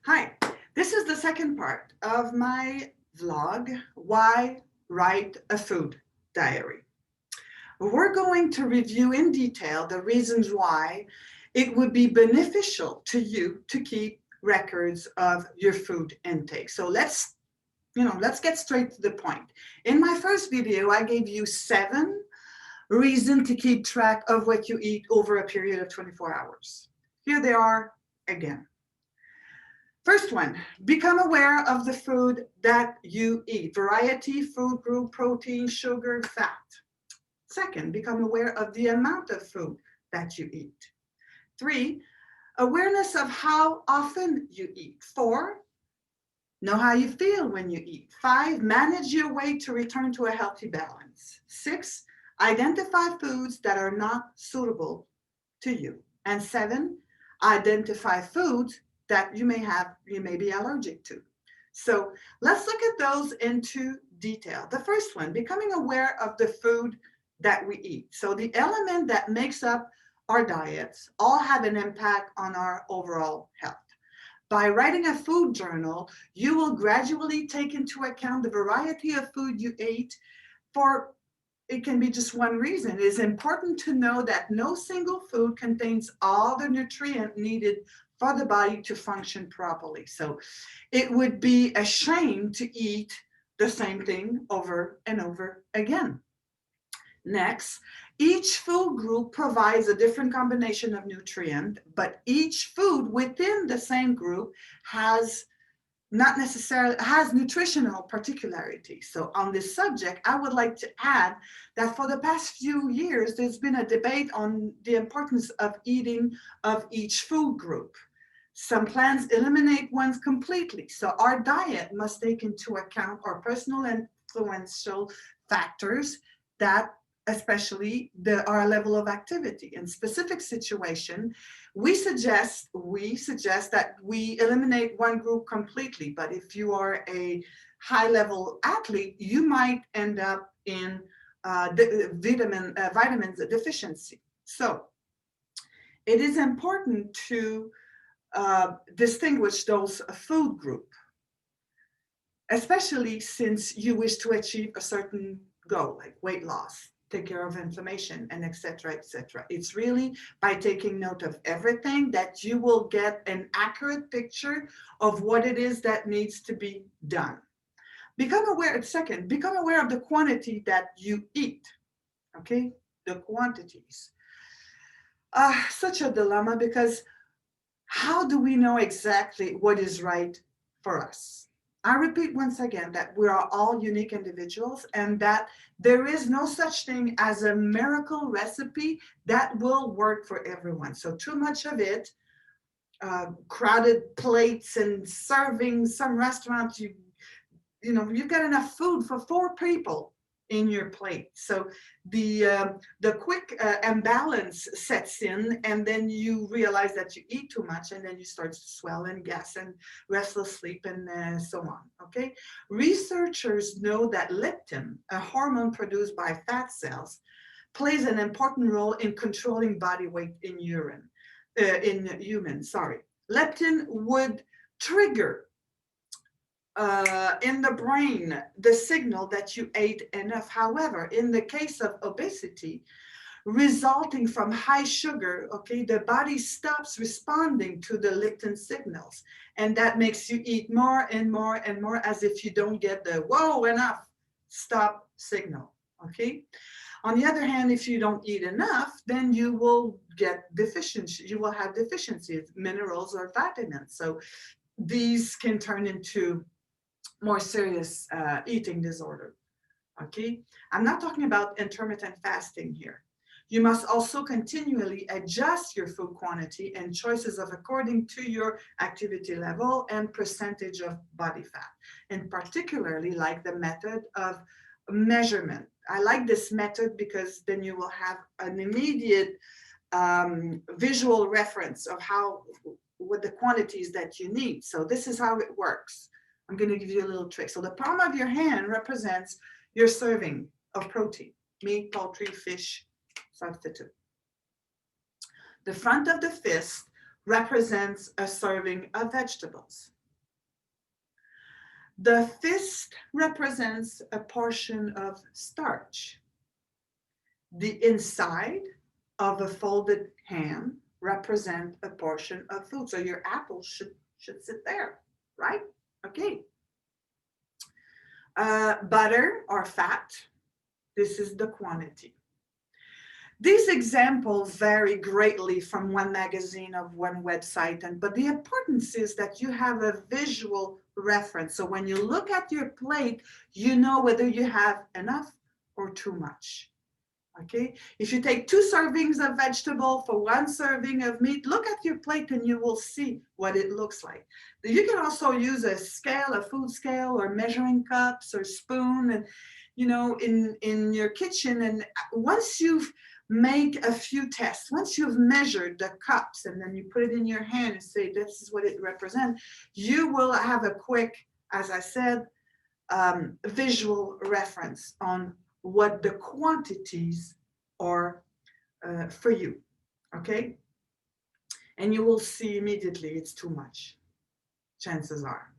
Hi, this is the second part of my vlog, Why Write a Food Diary. We're going to review in detail the reasons why it would be beneficial to you to keep records of your food intake. So let's get straight to the point. In my first video, I gave you 7 reasons to keep track of what you eat over a period of 24 hours. Here they are again. First one, become aware of the food that you eat. Variety, food group, protein, sugar, fat. Second, become aware of the amount of food that you eat. 3, awareness of how often you eat. 4, know how you feel when you eat. 5, manage your weight to return to a healthy balance. 6, identify foods that are not suitable to you. And 7, identify foods that you may be allergic to. So let's look at those into detail. The first one, becoming aware of the food that we eat. So the element that makes up our diets all have an impact on our overall health. By writing a food journal, you will gradually take into account the variety of food you ate. For it can be just one reason. It is important to know that no single food contains all the nutrient needed for the body to function properly. So it would be a shame to eat the same thing over and over again. Next, each food group provides a different combination of nutrient, but each food within the same group has not necessarily has nutritional particularities. So on this subject, I would like to add that for the past few years, there's been a debate on the importance of eating of each food group. Some plans eliminate ones completely. So our diet must take into account our personal influential factors that especially our level of activity. In specific situation, we suggest that we eliminate one group completely. But if you are a high-level athlete, you might end up in vitamins deficiency. So it is important to distinguish those food group, especially since you wish to achieve a certain goal, like weight loss, take care of inflammation, and etc., etc. It's really by taking note of everything that you will get an accurate picture of what it is that needs to be done. Become aware of the quantity that you eat, okay? The quantities. Such a dilemma, because how do we know exactly what is right for us? I repeat once again that we are all unique individuals and that there is no such thing as a miracle recipe that will work for everyone. So too much of it, crowded plates and servings, some restaurants, you've got enough food for 4 people in your plate. So the quick imbalance sets in, and then you realize that you eat too much, and then you start to swell and gas and restless sleep and so on. Okay, researchers know that leptin, a hormone produced by fat cells, plays an important role in controlling body weight in humans. Leptin would trigger in the brain the signal that you ate enough. However, in the case of obesity resulting from high sugar, okay, the body stops responding to the leptin signals, and that makes you eat more and more and more, as if you don't get the whoa, enough, stop signal. Okay, on the other hand, if you don't eat enough, then you will get deficiency. You will have deficiencies, minerals or vitamins. So these can turn into more serious eating disorder. Okay, I'm not talking about intermittent fasting here. You must also continually adjust your food quantity and choices according to your activity level and percentage of body fat, and particularly like the method of measurement. I like this method because then you will have an immediate visual reference of what the quantities that you need. So this is how it works. I'm going to give you a little trick. So the palm of your hand represents your serving of protein, meat, poultry, fish, substitute. The front of the fist represents a serving of vegetables. The fist represents a portion of starch. The inside of a folded hand represent a portion of food. So your apple should sit there, right? Okay. Butter or fat, this is the quantity. These examples vary greatly from one magazine of one website, but the importance is that you have a visual reference. So when you look at your plate, you know whether you have enough or too much. Okay, if you take 2 servings of vegetable for 1 serving of meat, look at your plate and you will see what it looks like. You can also use a scale, a food scale, or measuring cups or spoon, and in your kitchen. And once you've make a few tests, once you've measured the cups and then you put it in your hand and say this is what it represents, you will have a quick, as I said, visual reference on what the quantities are for you, okay? And you will see immediately it's too much, chances are.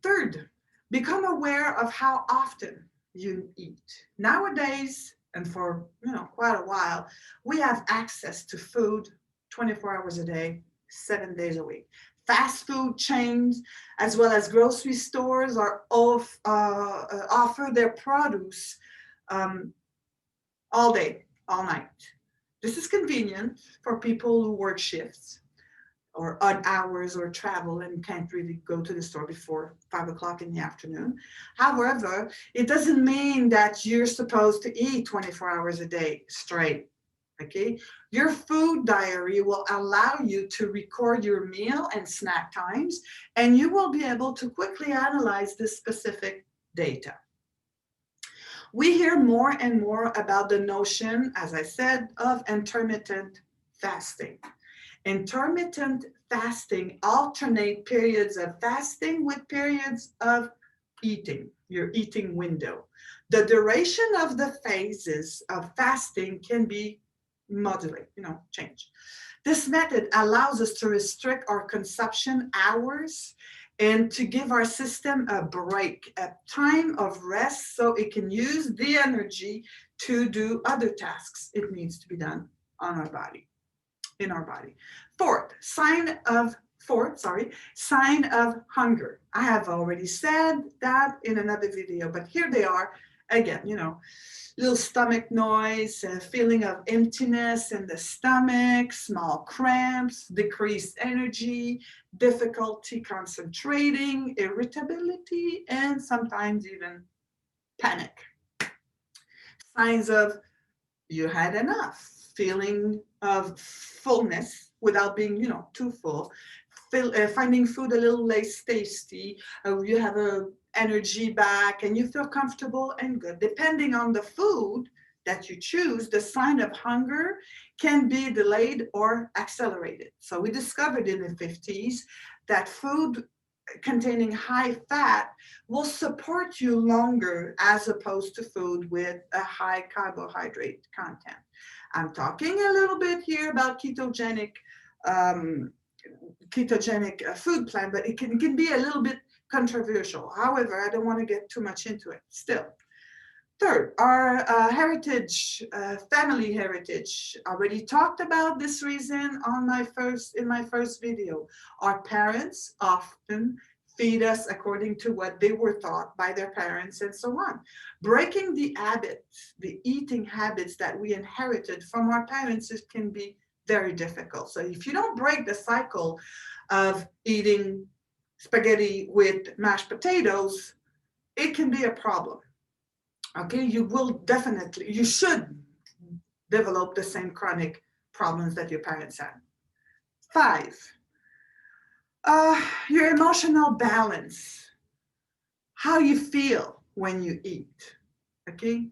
Third, become aware of how often you eat. Nowadays, and for quite a while, we have access to food 24 hours a day, 7 days a week. Fast food chains, as well as grocery stores, offer their produce all day, all night. This is convenient for people who work shifts or odd hours or travel and can't really go to the store before 5 o'clock in the afternoon. However, it doesn't mean that you're supposed to eat 24 hours a day straight. Okay, your food diary will allow you to record your meal and snack times, and you will be able to quickly analyze this specific data. We hear more and more about the notion, as I said, of intermittent fasting. Intermittent fasting alternate periods of fasting with periods of eating, your eating window. The duration of the phases of fasting can be modulated, change. This method allows us to restrict our consumption hours and to give our system a break, a time of rest, so it can use the energy to do other tasks it needs to be done on our body, in our body. Fourth, sign of hunger. I have already said that in another video, but here they are again, little stomach noise, a feeling of emptiness in the stomach, small cramps, decreased energy, difficulty concentrating, irritability, and sometimes even panic. Signs of you had enough, feeling of fullness without being, too full, finding food a little less tasty, you have a energy back and you feel comfortable and good. Depending on the food that you choose, the sign of hunger can be delayed or accelerated. So we discovered in the 50s that food containing high fat will support you longer as opposed to food with a high carbohydrate content. I'm talking a little bit here about ketogenic food plan, but it can be a little bit controversial. However, I don't want to get too much into it still. Third, our family heritage. Already talked about this reason in my first video. Our parents often feed us according to what they were taught by their parents and so on. Breaking the habits, the eating habits that we inherited from our parents, it can be very difficult. So if you don't break the cycle of eating spaghetti with mashed potatoes, it can be a problem. Okay, you should develop the same chronic problems that your parents had. 5, your emotional balance, how you feel when you eat. Okay,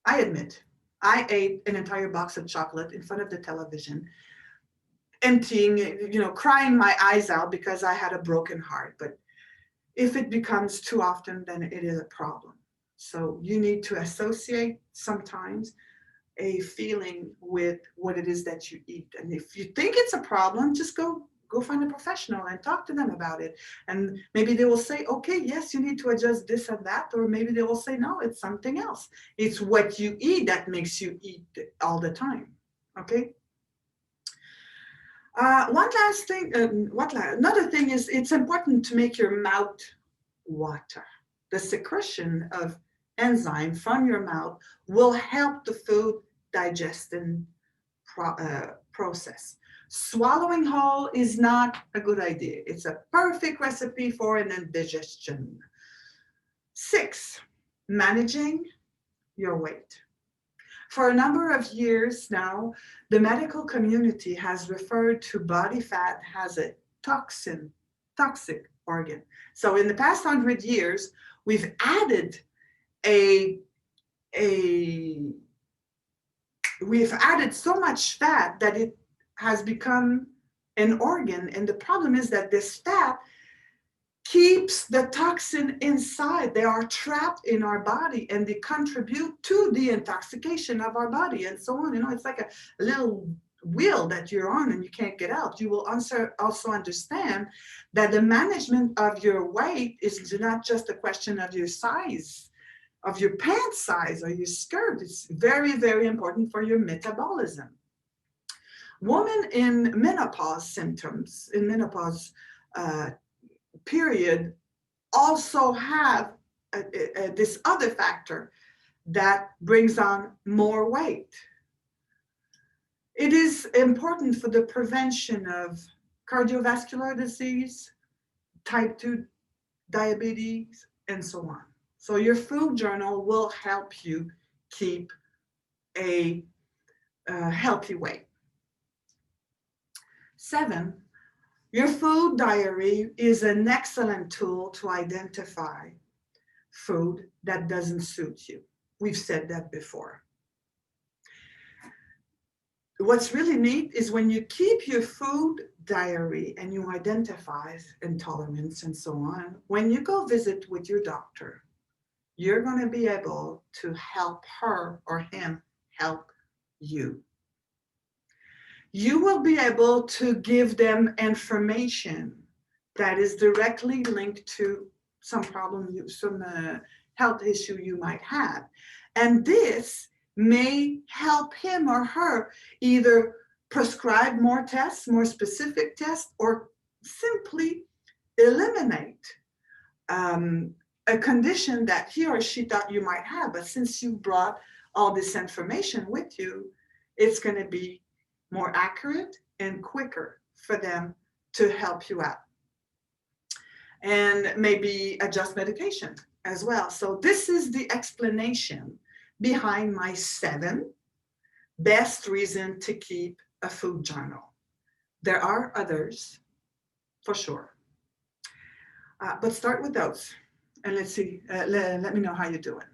I admit, I ate an entire box of chocolate in front of the television, emptying, crying my eyes out because I had a broken heart. But if it becomes too often, then it is a problem. So you need to associate sometimes a feeling with what it is that you eat. And if you think it's a problem, just go go find a professional and talk to them about it. And maybe they will say, okay, yes, you need to adjust this and that, or maybe they will say, no, it's something else. It's what you eat that makes you eat all the time, okay? One last thing, another thing is it's important to make your mouth water. The secretion of enzyme from your mouth will help the food digestion process. Swallowing whole is not a good idea. It's a perfect recipe for an indigestion. 6, managing your weight. For a number of years now, the medical community has referred to body fat as a toxic organ. So in the past 100 years, we've added we've added so much fat that it has become an organ. And the problem is that this fat keeps the toxin inside. They are trapped in our body and they contribute to the intoxication of our body and so on. You know, it's like a little wheel that you're on and you can't get out. You will also understand that the management of your weight is not just a question of your size, of your pant size or your skirt. It's very, very important for your metabolism. Women in menopause symptoms, in menopause period, also have this other factor that brings on more weight. It is important for the prevention of cardiovascular disease, type 2 diabetes, and so on. So your food journal will help you keep a healthy weight. 7, your food diary is an excellent tool to identify food that doesn't suit you. We've said that before. What's really neat is when you keep your food diary and you identify intolerance and so on, when you go visit with your doctor, you're going to be able to help her or him help you. You will be able to give them information that is directly linked to some problem, some health issue you might have. And this may help him or her either prescribe more tests, more specific tests, or simply eliminate a condition that he or she thought you might have. But since you brought all this information with you, it's going to be more accurate and quicker for them to help you out. And maybe adjust medication as well. So this is the explanation behind my 7 best reasons to keep a food journal. There are others, for sure. But start with those. And let's see, let me know how you're doing.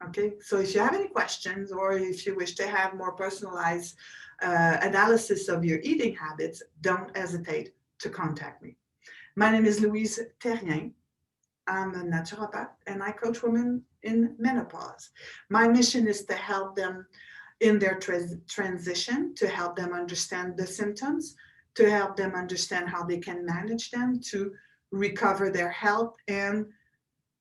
Okay, so if you have any questions or if you wish to have more personalized analysis of your eating habits, don't hesitate to contact me. My name is Louise Therrien. I'm a naturopath and I coach women in menopause. My mission is to help them in their transition, to help them understand the symptoms, to help them understand how they can manage them, to recover their health and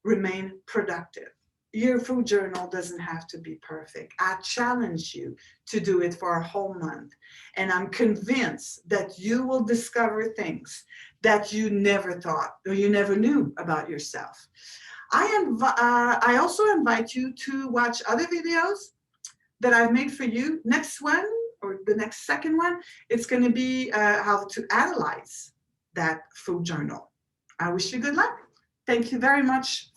remain productive. Your food journal doesn't have to be perfect. I challenge you to do it for a whole month. And I'm convinced that you will discover things that you never thought or you never knew about yourself. I also invite you to watch other videos that I've made for you. Next one, or the next second one, it's going to be how to analyze that food journal. I wish you good luck. Thank you very much.